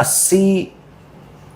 80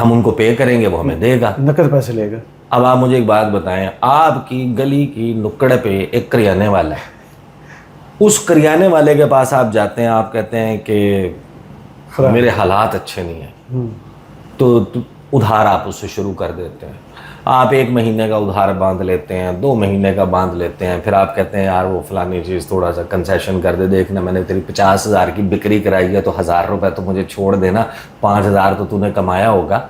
ہم ان کو پے کریں گے, وہ ہمیں دے گا, نقد پیسے لے گا. اب آپ مجھے ایک بات بتائیں, آپ کی گلی کی نکڑ پہ ایک کریانے والا ہے, اس کریانے والے کے پاس آپ جاتے ہیں, آپ کہتے ہیں کہ میرے حالات اچھے نہیں ہیں, تو ادھار آپ اس سے شروع کر دیتے ہیں. آپ 1 مہینے کا ادھار باندھ لیتے ہیں, 2 مہینے کا باندھ لیتے ہیں, پھر آپ کہتے ہیں یار وہ فلانی چیز تھوڑا سا کنسیشن کر دے, دیکھنا میں نے تیری 50,000 کی بکری کرائی ہے تو 1,000 روپے تو مجھے چھوڑ دینا, 5,000 تو نے کمایا ہوگا.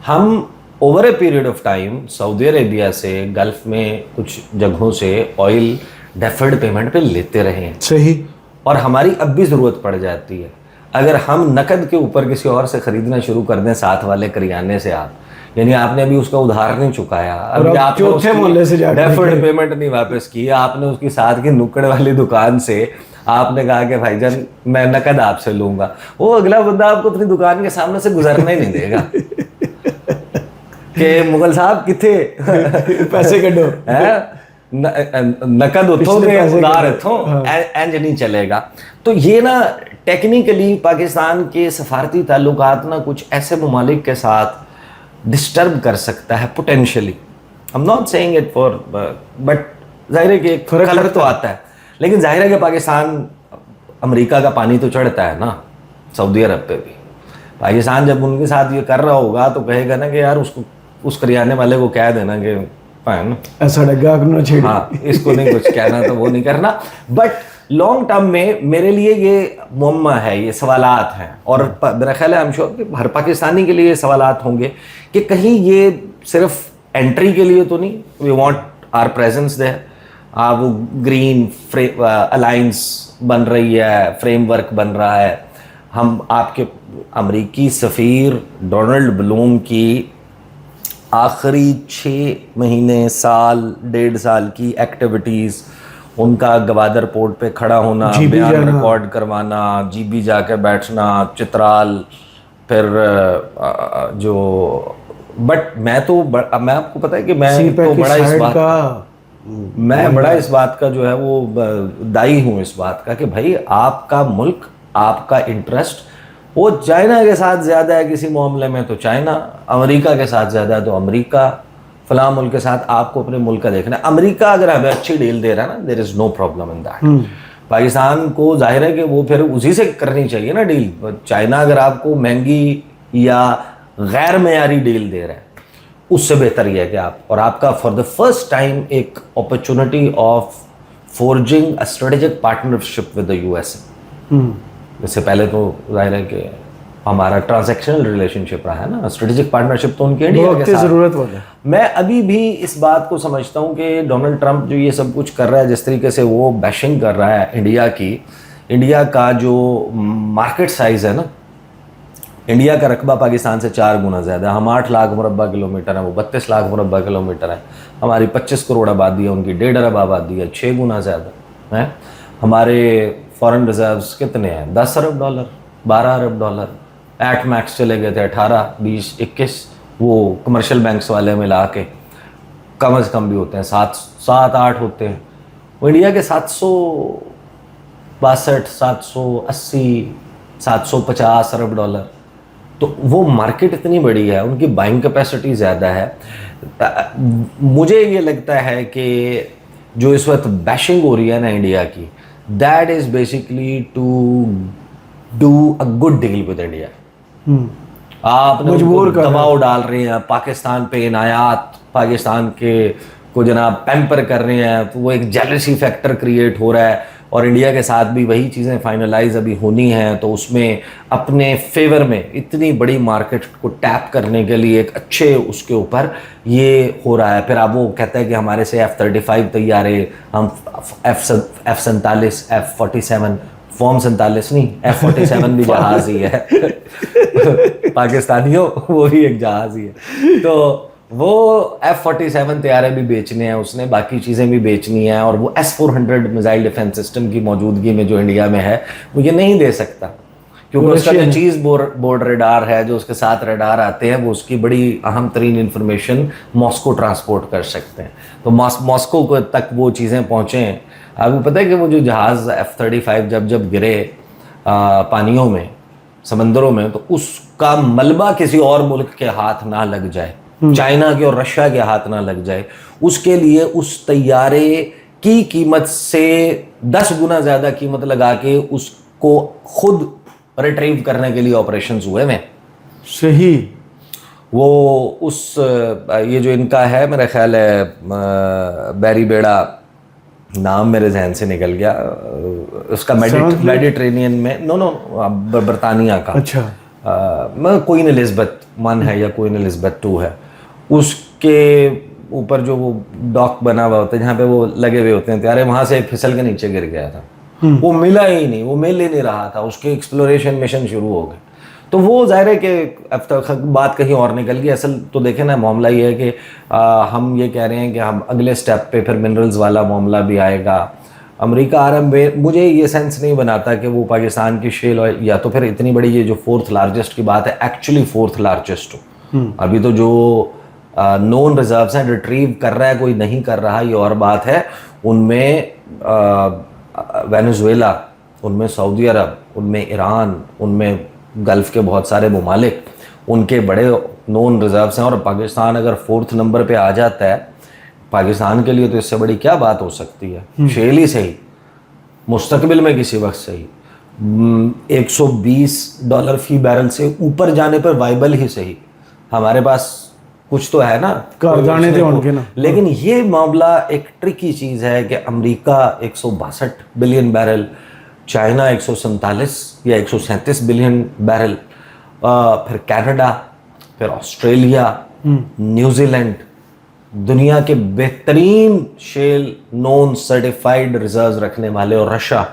ہم over a period of time Saudi Arabia سے, گلف میں کچھ جگہوں سے آئل ڈیفرڈ پیمنٹ پہ لیتے رہے ہیں. صحیح. اور ہماری اب بھی ضرورت پڑ جاتی ہے. اگر ہم نقد کے اوپر کسی اور سے خریدنا شروع کر دیں, ساتھ والے کریانے سے, آپ یعنی آپ نے ابھی اس کا ادھار نہیں چکایا, ابھی آپ چوتھے محلے سے جا کے ڈیفرڈ پیمنٹ نہیں واپس کی, آپ نے اس کی ساتھ کی نکڑ والی دکان سے آپ نے کہا کہ بھائی جان میں نقد آپ سے لوں گا, وہ اگلا بندہ آپ کو اپنی دکان کے سامنے سے گزرنا ہی نہیں دے گا کہ مغل صاحب کتنے پیسے کٹو, نقد اتھوں گے ادھار اتھوں, اینج نہیں چلے گا. تو یہ نا ٹیکنیکلی پاکستان کے سفارتی تعلقات نا کچھ ایسے ممالک کے ساتھ ڈسٹرب کر سکتا ہے potentially. I'm not saying it for but ظاہر ہے کہ ایک فرق تو آتا ہے, لیکن ظاہر ہے کہ پاکستان امریکہ کا پانی تو چڑھتا ہے نا سعودی عرب پہ بھی. پاکستان جب ان کے ساتھ یہ کر رہا ہوگا تو کہے گا نا کہ یار اس کریانے والے کو کہہ دینا کہ ایسا ڈگا کرنا چاہیے, ہاں اس کو نہیں کچھ کہنا تو وہ نہیں کرنا. بٹ لانگ ٹرم میں میرے لیے یہ معمہ ہے, یہ سوالات ہیں, اور میرا خیال ہے I'm sure کہ ہر پاکستانی کے لیے یہ سوالات ہوں گے کہ کہیں یہ صرف انٹری کے لیے تو نہیں, وی وانٹ آر پریزنس دیر. وہ گرین الائنس بن رہی ہے, فریم ورک بن رہا ہے. ہم آپ کے امریکی سفیر ڈونلڈ بلوم کی آخری 6 مہینے, سال 1.5 سال کی ایکٹیویٹیز, ان کا گوادر پورٹ پہ کھڑا ہونا, بیان ریکارڈ کروانا, جی بی جا کے بیٹھنا, چترال, پھر جو بٹ میں آپ کو پتہ ہے کہ میں تو بڑا اس بات کا جو ہے وہ دائی ہوں اس بات کا کہ بھائی آپ کا ملک, آپ کا انٹرسٹ وہ چائنا کے ساتھ زیادہ ہے کسی معاملے میں تو چائنا, امریکہ کے ساتھ زیادہ ہے تو امریکہ, فلاں ملک کے ساتھ آپ کو اپنے ملک کا دیکھنا ہے. امریکہ اگر ہمیں اچھی ڈیل دے رہا ہے نا, there is no problem in that. Pakistan کو ظاہر ہے کہ وہ پھر اسی سے کرنی چاہیے نا ڈیل. چائنا اگر آپ کو مہنگی یا غیر معیاری ڈیل دے رہا ہے, اس سے بہتر یہ ہے کہ آپ کا فار دا فرسٹ ٹائم ایک opportunity of forging a strategic partnership with the U S A. اس سے پہلے تو ظاہر ہے کہ ہمارا ٹرانزیکشنل ریلیشن شپ رہا ہے نا, اسٹریٹجک پارٹنرشپ تو ان کے انڈیا کے ساتھ ضرورت والا. میں ابھی بھی اس بات کو سمجھتا ہوں کہ ڈونلڈ ٹرمپ جو یہ سب کچھ کر رہا ہے, جس طریقے سے وہ بیشنگ کر رہا ہے انڈیا کی, انڈیا کا جو مارکیٹ سائز ہے نا, انڈیا کا رقبہ پاکستان سے 4 گنا زیادہ ہے. ہم 8 لاکھ مربع کلومیٹر ہیں, وہ 32 لاکھ مربع کلومیٹر ہیں. ہماری 25 کروڑ آبادی ہے, ان کی 1.5 ارب آبادی ہے, 6 گنا زیادہ ہے. ہمارے فارن ریزروز کتنے ہیں, 10 ارب ڈالر, 12 ارب ڈالر. ایٹ میکس چلے گئے تھے 18, 20, 21, وہ کمرشل بینکس والے ملا کے کم از کم بھی ہوتے ہیں 7-8 ہوتے ہیں. وہ انڈیا کے 762, 780, 750 ارب ڈالر. تو وہ مارکیٹ اتنی بڑی ہے, ان کی بائنگ کیپیسٹی زیادہ ہے. مجھے یہ لگتا ہے کہ جو اس وقت بیشنگ ہو رہی ہے نا انڈیا کی, that is basically to do a good deal with India. آپ مجبور دباؤ ڈال رہے ہیں پاکستان پہ, عنایات پاکستان کے کو جناب پیمپر کر رہے ہیں, تو وہ ایک جیلسی فیکٹر کریٹ ہو رہا ہے. اور انڈیا کے ساتھ بھی وہی چیزیں فائنلائز ابھی ہونی ہیں, تو اس میں اپنے فیور میں اتنی بڑی مارکیٹ کو ٹیپ کرنے کے لیے ایک اچھے اس کے اوپر یہ ہو رہا ہے. پھر اب وہ کہتا ہے کہ ہمارے سے F-35 طیارے, ہم F-47, F-47, فارم 47 نہیں, F-47 بھی جہاز ہی ہے پاکستانیوں, وہ بھی ایک جہاز ہی ہے. تو وہ F-47 طیارے بھی بیچنے ہیں اس نے, باقی چیزیں بھی بیچنی ہیں. اور وہ S-400 میزائل ڈیفنس سسٹم کی موجودگی میں جو انڈیا میں ہے وہ یہ نہیں دے سکتا, کیونکہ اس کا جو چیز بورڈ ریڈار ہے, جو اس کے ساتھ ریڈار آتے ہیں, وہ اس کی بڑی اہم ترین انفارمیشن ماسکو ٹرانسپورٹ کر سکتے ہیں. تو ماسکو کو تک وہ چیزیں پہنچیں. آپ کو پتہ ہے کہ وہ جو جہاز F-35 جب گرے پانیوں میں, سمندروں میں, تو اس کا ملبہ کسی اور ملک کے ہاتھ نہ لگ جائے, چائنا کے اور رشیا کے ہاتھ نہ لگ جائے, اس کے لیے اس طیارے کی قیمت سے 10 گنا زیادہ قیمت لگا کے اس کو خود ریٹریو کرنے کے لیے آپریشنز ہوئے میں. صحیح. وہ اس یہ جو ان کا ہے میرا خیال ہے بیری بیڑا, نام میرے ذہن سے نکل گیا اس کا, میڈیٹرینین میں, برطانیہ کا, اچھا, کوئین الزبتھ 1 ہے یا کوئین الزبتھ 2 ہے, اس کے اوپر جو وہ ڈاک بنا ہوا ہوتا ہے جہاں پہ وہ لگے ہوئے ہوتے ہیں طیارے, وہاں سے ایک پھسل کے نیچے گر گیا تھا, وہ ملا ہی نہیں, وہ مل ہی نہیں رہا تھا, اس کے ایکسپلوریشن مشن شروع ہو گئے. تو وہ ظاہر ہے کہ اب تک بات کہیں اور نکل گئی. اصل تو دیکھیں نا, معاملہ یہ ہے کہ ہم یہ کہہ رہے ہیں کہ ہم اگلے سٹیپ پہ پھر منرلز والا معاملہ بھی آئے گا. امریکہ عرب میں مجھے یہ سینس نہیں بناتا کہ وہ پاکستان کی شیل آئل, یا تو پھر اتنی بڑی یہ جو 4th لارجسٹ کی بات ہے ایکچولی 4th لارجسٹ ہو. ابھی تو جو نون ریزروز ہیں ریٹریو کر رہا ہے, کوئی نہیں کر رہا, یہ اور بات ہے. ان میں وینزویلا, ان میں سعودی عرب, ان میں ایران, ان میں گلف کے بہت سارے ممالک, ان کے بڑے نون ریزروز ہیں. اور پاکستان اگر 4th نمبر پہ آ جاتا ہے, پاکستان کے لیے تو اس سے بڑی کیا بات ہو سکتی ہے. شیل ہی صحیح, مستقبل میں کسی وقت صحیح, $120 فی بیرل سے اوپر جانے پر وائبل ہی صحیح, ہمارے پاس کچھ تو ہے نا, کارخانے تھے ان کے نا. لیکن یہ معاملہ ایک ٹرکی چیز ہے کہ امریکہ 162 بلین بیرل, چائنا 147 یا 137 بلین بیرل, پھر کینیڈا, پھر آسٹریلیا, نیوزی لینڈ, دنیا کے بہترین شیل نون سرٹیفائیڈ ریزروز رکھنے والے, اور رشیا,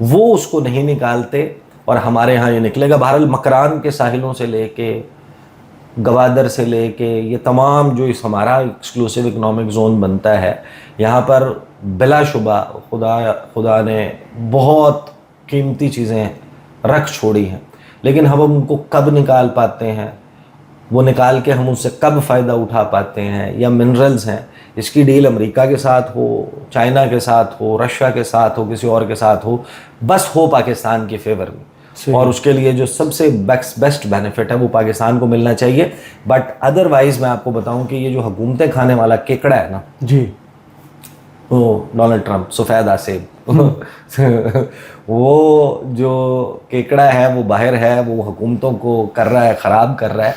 وہ اس کو نہیں نکالتے. اور ہمارے ہاں یہ نکلے گا. بہرحال مکران کے ساحلوں سے لے کے گوادر سے لے کے یہ تمام جو اس ہمارا ایکسکلوسیو اکنامک زون بنتا ہے, یہاں پر بلا شبہ خدا نے بہت قیمتی چیزیں رکھ چھوڑی ہیں. لیکن ہم ان کو کب نکال پاتے ہیں, وہ نکال کے ہم ان سے کب فائدہ اٹھا پاتے ہیں, یا منرلز ہیں اس کی ڈیل امریکہ کے ساتھ ہو, چائنا کے ساتھ ہو, رشیا کے ساتھ ہو, کسی اور کے ساتھ ہو, بس ہو پاکستان کی فیور میں. اور اس کے لیے جو سب سے بیسٹ بینیفٹ ہے وہ پاکستان کو ملنا چاہیے. بٹ ادروائز میں آپ کو بتاؤں کہ یہ جو حکومتیں کھانے والا کیکڑا ہے نا, جی, وہ ڈونلڈ ٹرمپ, سفید آصف, وہ جو کیکڑا ہے وہ باہر ہے, وہ حکومتوں کو کر رہا ہے, خراب کر رہا ہے.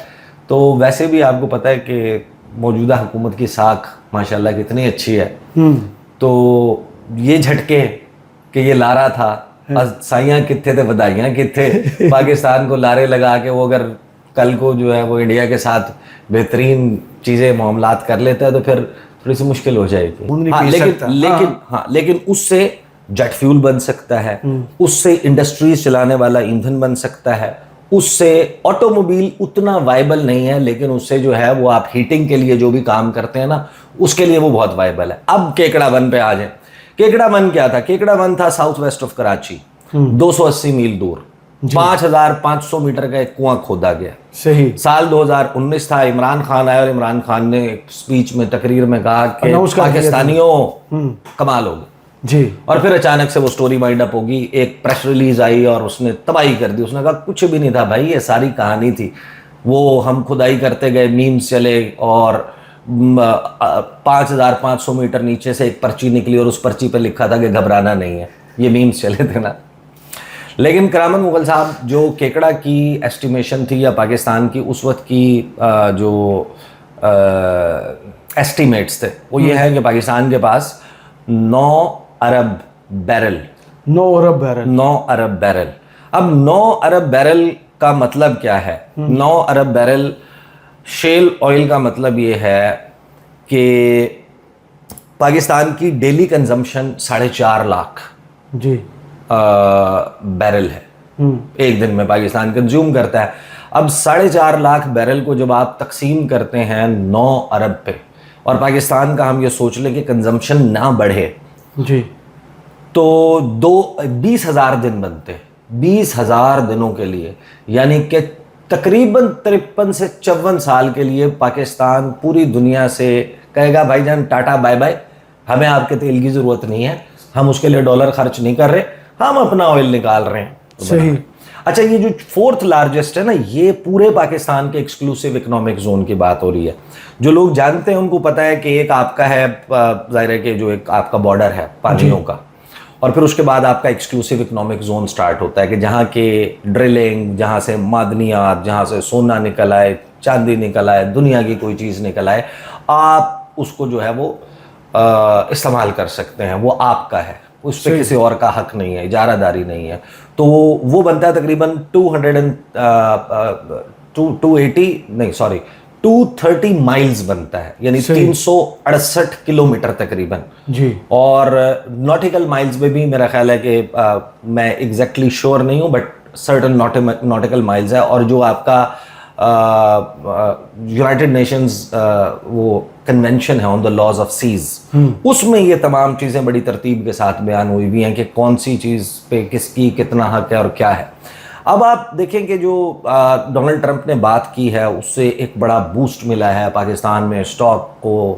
تو ویسے بھی آپ کو پتہ ہے کہ موجودہ حکومت کی ساکھ ماشاءاللہ کتنی اچھی ہے. تو یہ جھٹکے کہ یہ لارا تھا, سائیاں کتنے تھے بدائیاں کتنے, پاکستان کو لارے لگا کے وہ اگر کل کو جو ہے وہ انڈیا کے ساتھ بہترین چیزیں معاملات کر لیتا ہے تو پھر تھوڑی سی مشکل ہو جائے گی. لیکن اس سے جیٹ فیول بن سکتا ہے, اس سے انڈسٹریز چلانے والا ایندھن بن سکتا ہے, اس سے آٹو موبائل اتنا وائبل نہیں ہے, لیکن اس سے جو ہے وہ آپ ہیٹنگ کے لیے جو بھی کام کرتے ہیں نا, اس کے لیے وہ بہت وائبل ہے. اب کیکڑا ون پہ آ جائیں. کیکڑا ون کیا تھا؟ کیکڑا ون تھا ساؤتھ ویسٹ آف کراچی, 280 میل دور, 5500 میٹر کا ایک کنواں کھودا گیا. صحیح. سال 2019 تھا, عمران خان آئے اور عمران خان نے ایک اسپیچ میں تقریر میں کہا کہ پاکستانیوں کمال ہو گئے. جی. اور پھر اچانک سے وہ سٹوری وائنڈ اپ ہوگی, ایک پریس ریلیز آئی اور اس نے تباہی کر دی. اس نے کہا کچھ بھی نہیں تھا بھائی, یہ ساری کہانی تھی, وہ ہم کھدائی کرتے گئے, میمز چلے, اور 5500 میٹر نیچے سے ایک پرچی نکلی اور اس پرچی پہ لکھا تھا کہ گھبرانا نہیں ہے. یہ میمز چلے تھے نا. لیکن کرامت مغل صاحب, جو کیکڑا کی ایسٹیمیشن تھی یا پاکستان کی اس وقت کی جو ایسٹیمیٹس تھے, وہ یہ ہے کہ پاکستان کے پاس 9 ارب بیرل. 9 ارب بیرل. اب 9 ارب بیرل کا مطلب کیا ہے؟ 9 ارب بیرل شیل آئل کا مطلب یہ ہے کہ پاکستان کی ڈیلی کنزمپشن 4.5 لاکھ جی بیرل ہے, ایک دن میں پاکستان کنزیوم کرتا ہے. اب 4.5 لاکھ بیرل کو جب آپ تقسیم کرتے ہیں 9 ارب پہ, اور پاکستان کا ہم یہ سوچ لیں کہ کنزمپشن نہ بڑھے, جی, تو 20,000 دن بنتے, 20,000 دنوں کے لیے, یعنی کہ تقریباً 53 سے 54 سال کے لیے پاکستان پوری دنیا سے کہے گا بھائی جان ٹاٹا بائے بائے, ہمیں آپ کے تیل کی ضرورت نہیں ہے, ہم اس کے لیے ڈالر خرچ نہیں کر رہے, ہم اپنا آئل نکال رہے ہیں. صحیح. اچھا یہ جو 4th لارجسٹ ہے نا، یہ پورے پاکستان کے ایکسکلوسیو اکنامک زون کی بات ہو رہی ہے. جو لوگ جانتے ہیں ان کو پتا ہے کہ ایک آپ کا ہے ظاہر ہے کہ جو ایک آپ کا بارڈر ہے پانیوں کا، اور پھر اس کے بعد آپ کا ایکسکلوسیو اکنامک زون سٹارٹ ہوتا ہے کہ جہاں کے ڈرلنگ، جہاں سے معدنیات، جہاں سے سونا نکل آئے، چاندی نکل آئے، دنیا کی کوئی چیز نکل آئے، آپ اس کو جو ہے وہ استعمال کر سکتے ہیں، وہ آپ کا ہے، اس پہ کسی اور کا حق نہیں ہے، اجارہ داری نہیں ہے. تو وہ بنتا ہے تقریباً 230 مائلز بنتا ہے، یعنی 368 کلومیٹر تقریباً. جی. اور ناٹیکل مائلز میں بھی میرا خیال ہے کہ میں ایگزیکٹلی شیور نہیں ہوں، بٹ سرٹن ناٹیکل مائلز ہے. اور جو آپ کا یونائٹڈ نیشنز وہ کنونشن ہے آن دا لاز آف سیز، اس میں یہ تمام چیزیں بڑی ترتیب کے ساتھ بیان ہوئی ہوئی ہیں کہ کون سی چیز پہ کس کی کتنا حق ہے اور کیا ہے. اب آپ دیکھیں کہ جو ڈونلڈ ٹرمپ نے بات کی ہے اس سے ایک بڑا بوسٹ ملا ہے پاکستان میں اسٹاک کو.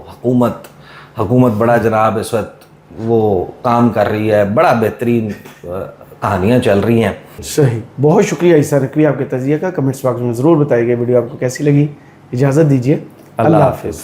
حکومت بڑا جناب اس وقت وہ کام کر رہی ہے، بڑا بہترین کہانیاں چل رہی ہیں. صحیح. بہت شکریہ عیسیٰ نقوی آپ کے تجزیے کا. کمنٹس باکس میں ضرور بتائیے گا ویڈیو آپ کو کیسی لگی. اجازت دیجیے. اللہ حافظ.